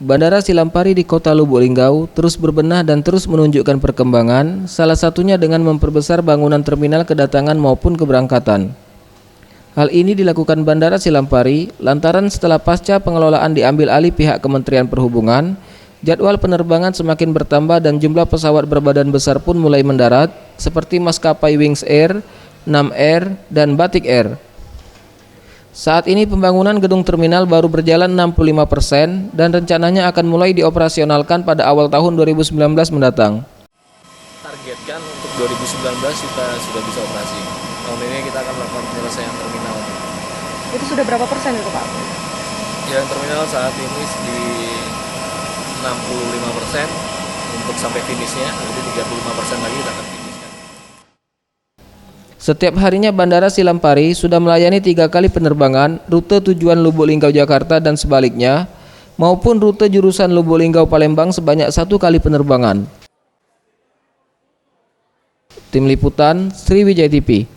Bandara Silampari di Kota Lubuk Linggau terus berbenah dan terus menunjukkan perkembangan, salah satunya dengan memperbesar bangunan terminal kedatangan maupun keberangkatan. Hal ini dilakukan Bandara Silampari lantaran setelah pasca pengelolaan diambil alih pihak Kementerian Perhubungan, jadwal penerbangan semakin bertambah dan jumlah pesawat berbadan besar pun mulai mendarat, seperti maskapai Wings Air, Nam Air, dan Batik Air. Saat ini pembangunan gedung terminal baru berjalan 65% dan rencananya akan mulai dioperasionalkan pada awal tahun 2019 mendatang. Targetkan untuk 2019 kita sudah bisa operasi. Tahun ini kita akan melakukan penyelesaian terminal. Itu sudah berapa persen itu Pak? Ya, terminal saat ini di 65% untuk sampai finishnya, nanti 35% lagi kita akan finishkan. Setiap harinya Bandara Silampari sudah melayani 3 kali penerbangan rute tujuan Lubuk Linggau Jakarta dan sebaliknya, maupun rute jurusan Lubuk Linggau Palembang sebanyak 1 kali penerbangan. Tim Liputan Sriwijaya TV.